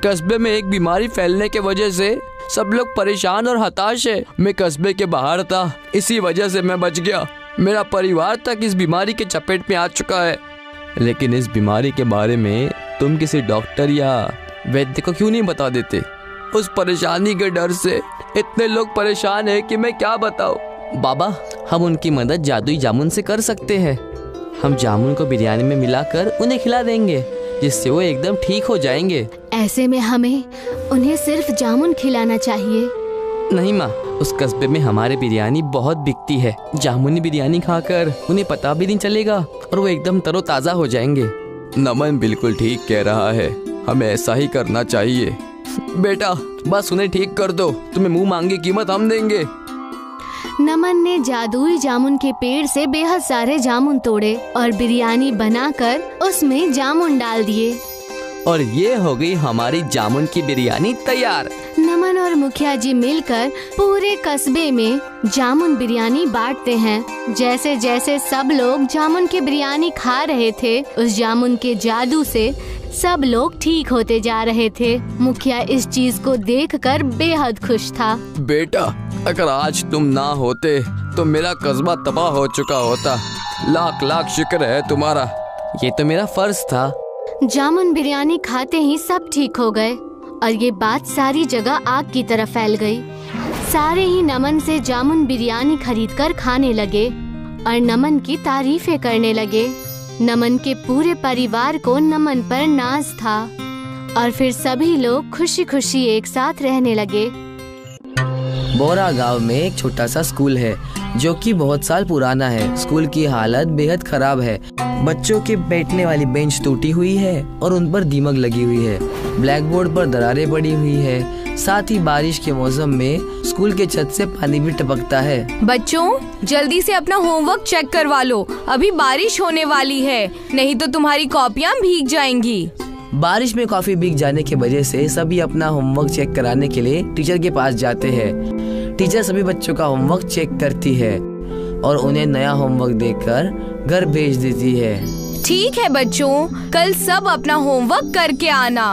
कस्बे में एक बीमारी फैलने के वजह से सब लोग परेशान और हताश है। मैं कस्बे के बाहर था, इसी वजह से मैं बच गया। मेरा परिवार तक इस बीमारी के चपेट में आ चुका है। लेकिन इस बीमारी के बारे में तुम किसी डॉक्टर या वैद्य को क्यों नहीं बता देते? उस परेशानी के डर से इतने लोग परेशान हैं कि मैं क्या बताऊं। बाबा, हम उनकी मदद जादुई जामुन से कर सकते हैं। हम जामुन को बिरयानी में मिलाकर उन्हें खिला देंगे, जिससे वो एकदम ठीक हो जाएंगे। ऐसे में हमें उन्हें सिर्फ जामुन खिलाना चाहिए। नहीं माँ, उस कस्बे में हमारे बिरयानी बहुत बिकती है। जामुनी बिरयानी खाकर उन्हें पता भी नहीं चलेगा और वो एकदम तरोताजा हो जाएंगे। नमन बिल्कुल ठीक कह रहा है, हमें ऐसा ही करना चाहिए। बेटा बस उन्हें ठीक कर दो, तुम्हें मुंह मांगी कीमत हम देंगे। नमन ने जादुई जामुन के पेड़ से बेहद सारे जामुन तोड़े और बिरयानी बनाकर उसमें जामुन डाल दिए। और ये हो गई हमारी जामुन की बिरयानी तैयार। नमन और मुखिया जी मिलकर पूरे कस्बे में जामुन बिरयानी बांटते हैं। जैसे जैसे सब लोग जामुन की बिरयानी खा रहे थे, उस जामुन के जादू से सब लोग ठीक होते जा रहे थे। मुखिया इस चीज को देखकर बेहद खुश था। बेटा, अगर आज तुम ना होते तो मेरा कस्बा तबाह हो चुका होता। लाख लाख शुक्र है तुम्हारा। ये तो मेरा फर्ज था। जामुन बिरयानी खाते ही सब ठीक हो गए और ये बात सारी जगह आग की तरह फैल गई। सारे ही नमन से जामुन बिरयानी खरीदकर खाने लगे और नमन की तारीफें करने लगे। नमन के पूरे परिवार को नमन पर नाज था और फिर सभी लोग खुशी खुशी एक साथ रहने लगे। बोरा गांव में एक छोटा सा स्कूल है जो कि बहुत साल पुराना है। स्कूल की हालत बेहद खराब है। बच्चों के बैठने वाली बेंच टूटी हुई है और उन पर दीमक लगी हुई है। ब्लैक बोर्ड पर दरारें पड़ी हुई है। साथ ही बारिश के मौसम में स्कूल के छत से पानी भी टपकता है। बच्चों, जल्दी से अपना होमवर्क चेक करवा लो, अभी बारिश होने वाली है, नहीं तो तुम्हारी कॉपियाँ भीग जाएंगी। बारिश में काफी भीग जाने की वजह से सभी अपना होमवर्क चेक कराने के लिए टीचर के पास जाते हैं। टीचर सभी बच्चों का होमवर्क चेक करती है और उन्हें नया होमवर्क देकर घर भेज देती है। ठीक है बच्चों, कल सब अपना होमवर्क करके आना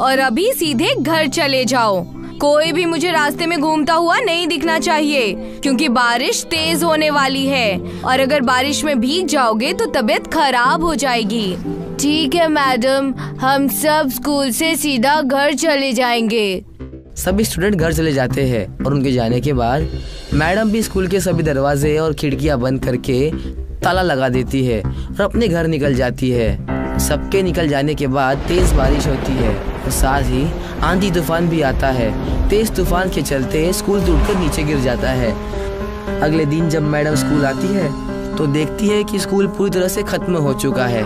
और अभी सीधे घर चले जाओ। कोई भी मुझे रास्ते में घूमता हुआ नहीं दिखना चाहिए, क्योंकि बारिश तेज होने वाली है और अगर बारिश में भीग जाओगे तो तबीयत खराब हो जाएगी। ठीक है मैडम, हम सब स्कूल से सीधा घर चले जाएंगे। सभी स्टूडेंट घर चले जाते हैं और उनके जाने के बाद मैडम भी स्कूल के सभी दरवाजे और खिड़कियां बंद करके ताला लगा देती है और अपने घर निकल जाती है। सबके निकल जाने के बाद तेज बारिश होती है और साथ ही आंधी तूफान भी आता है। तेज तूफान के चलते स्कूल टूटकर नीचे गिर जाता है। अगले दिन जब मैडम स्कूल आती है तो देखती है कि स्कूल पूरी तरह से खत्म हो चुका है।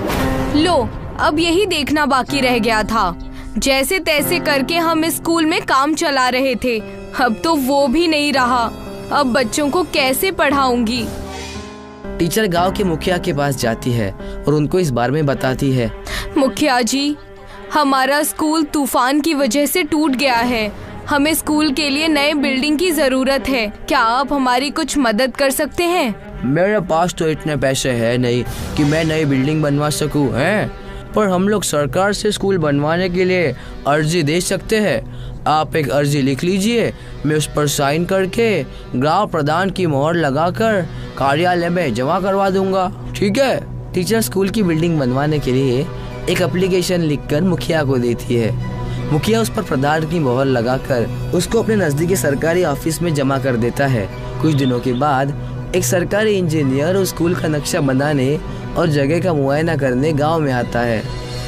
लो, अब यही देखना बाकी रह गया था। जैसे तैसे करके हम इस स्कूल में काम चला रहे थे, अब तो वो भी नहीं रहा। अब बच्चों को कैसे पढ़ाऊंगी? टीचर गांव के मुखिया के पास जाती है और उनको इस बारे में बताती है। मुखिया जी, हमारा स्कूल तूफान की वजह से टूट गया है। हमें स्कूल के लिए नए बिल्डिंग की जरूरत है। क्या आप हमारी कुछ मदद कर सकते हैं? मेरे पास तो इतने पैसे है नहीं कि मैं नई बिल्डिंग बनवा सकूं, हैं? पर हम लोग सरकार से स्कूल बनवाने के लिए अर्जी दे सकते हैं। आप एक अर्जी लिख लीजिए, मैं उस पर साइन करके गांव प्रधान की मोहर लगाकर कार्यालय में जमा करवा दूंगा। ठीक है? टीचर स्कूल की बिल्डिंग बनवाने के लिए एक एप्लीकेशन लिखकर मुखिया को देती है। मुखिया उस पर प्रधान की मोहर लगाकर उसको अपने नजदीकी सरकारी ऑफिस में जमा कर देता है। कुछ दिनों के बाद एक सरकारी इंजीनियर उस स्कूल का नक्शा बनाने और जगह का मुआयना करने गांव में आता है।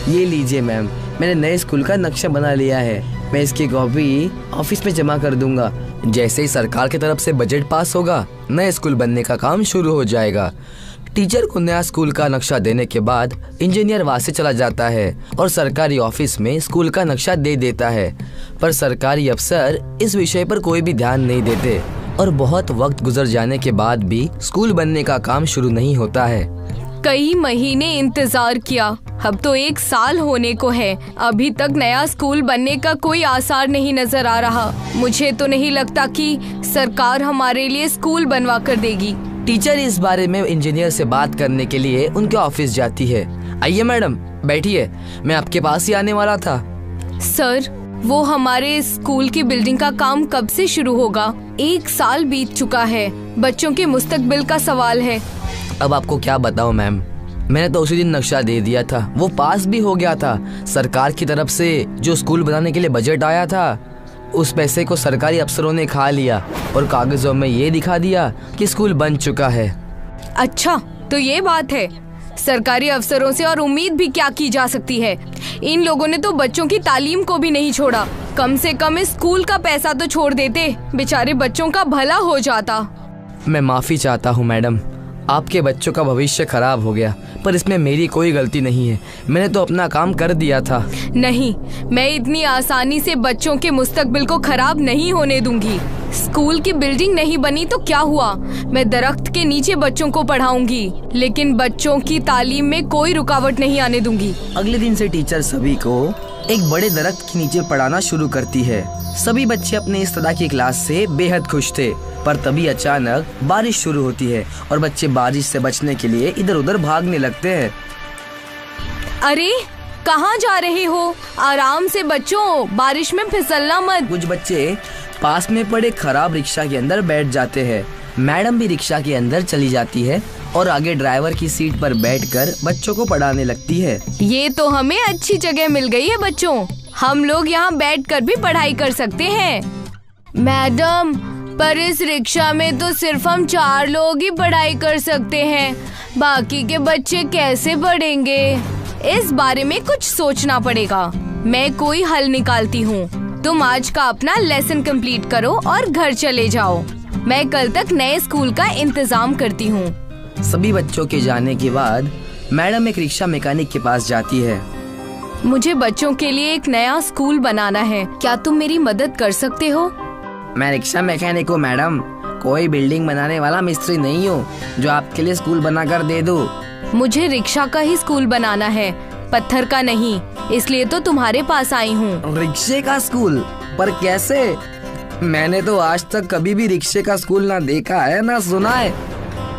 ये लीजिए मैम, मैंने नए स्कूल का नक्शा बना लिया है। मैं इसकी कॉपी ऑफिस में जमा कर दूंगा। जैसे ही सरकार की तरफ से बजट पास होगा, नए स्कूल बनने का काम शुरू हो जाएगा। टीचर को नया स्कूल का नक्शा देने के बाद इंजीनियर वहाँ से चला जाता है और सरकारी ऑफिस में स्कूल का नक्शा दे देता है। पर सरकारी अफसर इस विषय पर कोई भी ध्यान नहीं देते और बहुत वक्त गुजर जाने के बाद भी स्कूल बनने का काम शुरू नहीं होता है। कई महीने इंतजार किया, अब तो 1 साल होने को है। अभी तक नया स्कूल बनने का कोई आसार नहीं नजर आ रहा। मुझे तो नहीं लगता कि सरकार हमारे लिए स्कूल बनवा कर देगी। टीचर इस बारे में इंजीनियर से बात करने के लिए उनके ऑफिस जाती है। आइए मैडम, बैठिए, मैं आपके पास ही आने वाला था। सर, वो हमारे स्कूल की बिल्डिंग का काम कब से शुरू होगा? 1 साल बीत चुका है। बच्चों के मुस्तकबिल का सवाल है। अब आपको क्या बताऊं मैम, मैंने तो उसी दिन नक्शा दे दिया था, वो पास भी हो गया था। सरकार की तरफ से जो स्कूल बनाने के लिए बजट आया था, उस पैसे को सरकारी अफसरों ने खा लिया और कागजों में ये दिखा दिया कि स्कूल बन चुका है। अच्छा, तो ये बात है। सरकारी अफसरों से और उम्मीद भी क्या की जा सकती है? इन लोगों ने तो बच्चों की तालीम को भी नहीं छोड़ा। कम से कम इस स्कूल का पैसा तो छोड़ देते, बेचारे बच्चों का भला हो जाता। मैं माफ़ी चाहता हूँ मैडम, आपके बच्चों का भविष्य खराब हो गया, पर इसमें मेरी कोई गलती नहीं है। मैंने तो अपना काम कर दिया था। नहीं, मैं इतनी आसानी से बच्चों के मुस्तकबिल को खराब नहीं होने दूंगी। स्कूल की बिल्डिंग नहीं बनी तो क्या हुआ, मैं दरख्त के नीचे बच्चों को पढ़ाऊंगी, लेकिन बच्चों की तालीम में कोई रुकावट नहीं आने दूंगी। अगले दिन से टीचर सभी को एक बड़े दरख्त के नीचे पढ़ाना शुरू करती है। सभी बच्चे अपने इस तरह की क्लास से बेहद खुश थे, पर तभी अचानक बारिश शुरू होती है और बच्चे बारिश से बचने के लिए इधर उधर भागने लगते हैं। अरे कहाँ जा रहे हो? आराम से बच्चों, बारिश में फिसलना मत। कुछ बच्चे पास में पड़े खराब रिक्शा के अंदर बैठ जाते हैं। मैडम भी रिक्शा के अंदर चली जाती है और आगे ड्राइवर की सीट पर बैठकर बच्चों को पढ़ाने लगती है। ये तो हमें अच्छी जगह मिल गई है बच्चों, हम लोग यहाँ बैठकर भी पढ़ाई कर सकते हैं। मैडम, पर इस रिक्शा में तो सिर्फ हम 4 लोग ही पढ़ाई कर सकते हैं, बाकी के बच्चे कैसे पढ़ेंगे? इस बारे में कुछ सोचना पड़ेगा। मैं कोई हल निकालती हूँ। तुम आज का अपना लेसन कंप्लीट करो और घर चले जाओ। मैं कल तक नए स्कूल का इंतजाम करती हूँ। सभी बच्चों के जाने के बाद मैडम एक रिक्शा मैकेनिक के पास जाती है। मुझे बच्चों के लिए एक नया स्कूल बनाना है, क्या तुम मेरी मदद कर सकते हो? मैं रिक्शा मैकेनिक हूँ मैडम, कोई बिल्डिंग बनाने वाला मिस्त्री नहीं हूँ जो आपके लिए स्कूल बनाकर दे दूँ। मुझे रिक्शा का ही स्कूल बनाना है, पत्थर का नहीं, इसलिए तो तुम्हारे पास आई हूँ। रिक्शे का स्कूल? पर कैसे? मैंने तो आज तक कभी भी रिक्शे का स्कूल ना देखा है ना सुना है,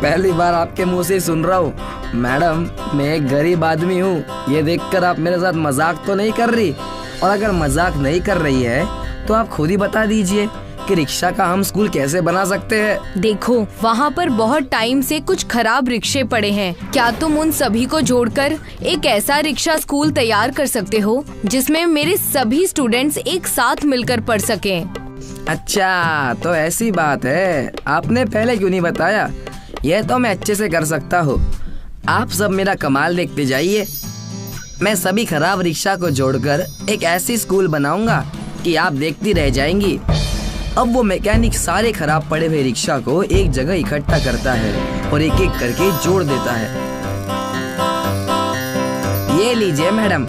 पहली बार आपके मुंह से सुन रहा हूँ। मैडम, मैं एक गरीब आदमी हूँ, ये देखकर आप मेरे साथ मजाक तो नहीं कर रही? और अगर मजाक नहीं कर रही है तो आप खुद ही बता दीजिए कि रिक्शा का हम स्कूल कैसे बना सकते हैं। देखो, वहाँ पर बहुत टाइम से कुछ खराब रिक्शे पड़े हैं, क्या तुम उन सभी को जोड़कर एक ऐसा रिक्शा स्कूल तैयार कर सकते हो जिसमें मेरे सभी स्टूडेंट्स एक साथ मिलकर पढ़ सकें? अच्छा, तो ऐसी बात है, आपने पहले क्यों नहीं बताया? यह तो मैं अच्छे से कर सकता हूँ। आप सब मेरा कमाल देखते जाइए। मैं सभी खराब रिक्शा को जोड़कर एक ऐसी स्कूल बनाऊंगा कि आप देखती रह जाएंगी। अब वो मैकेनिक सारे खराब पड़े हुए रिक्शा को एक जगह इकट्ठा करता है और एक एक करके जोड़ देता है। ये लीजिए मैडम,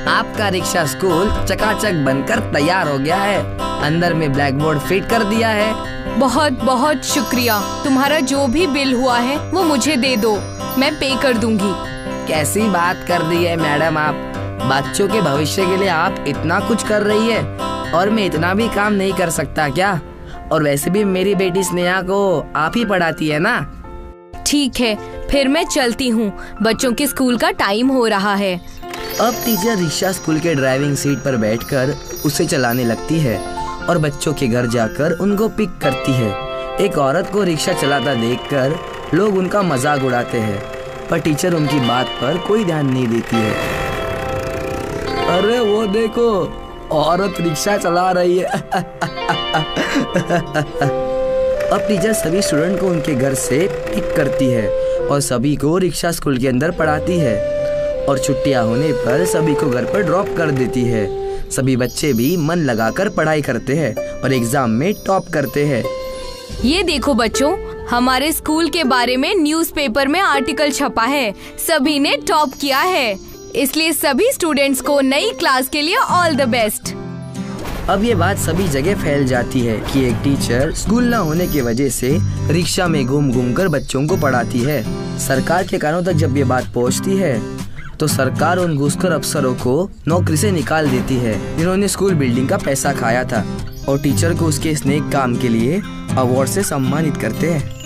आपका रिक्शा स्कूल चकाचक बनकर तैयार हो गया है। अंदर में ब्लैक बोर्ड फिट कर दिया है। बहुत बहुत शुक्रिया। तुम्हारा जो भी बिल हुआ है वो मुझे दे दो, मैं पे कर दूंगी। कैसी बात कर दी है मैडम आप? बच्चों के भविष्य के लिए आप इतना कुछ कर रही है और मैं इतना भी काम नहीं कर सकता क्या? और वैसे भी मेरी बेटी स्नेहा को आप ही पढ़ाती है ना? ठीक है, फिर मैं चलती हूँ, बच्चों के स्कूल का टाइम हो रहा है। अब टीचर रिक्शा स्कूल के ड्राइविंग सीट पर बैठकर उसे चलाने लगती है और बच्चों के घर जाकर उनको पिक करती है। एक औरत को रिक्शा चलाता देखकर लोग उनका मजाक उड़ाते हैं, पर टीचर उनकी बात पर कोई ध्यान नहीं देती है। अरे वो देखो, औरत रिक्शा चला रही है। अब टीचर सभी स्टूडेंट को उनके घर से पिक करती है और सभी को रिक्शा स्कूल के अंदर पढ़ाती है और छुट्टियां होने पर सभी को घर पर ड्रॉप कर देती है। सभी बच्चे भी मन लगाकर पढ़ाई करते हैं और एग्जाम में टॉप करते हैं। ये देखो बच्चों, हमारे स्कूल के बारे में न्यूज़पेपर में आर्टिकल छपा है, सभी ने टॉप किया है, इसलिए सभी स्टूडेंट्स को नई क्लास के लिए ऑल द बेस्ट। अब ये बात सभी जगह फैल जाती है कि एक टीचर स्कूल न होने की वजह से रिक्शा में घूम घूम कर बच्चों को पढ़ाती है। सरकार के कानों तक जब ये बात पहुंचती है तो सरकार उन घुसखोर अफसरों को नौकरी से निकाल देती है जिन्होंने स्कूल बिल्डिंग का पैसा खाया था, और टीचर को उसके इस नेक काम के लिए अवार्ड से सम्मानित करते हैं।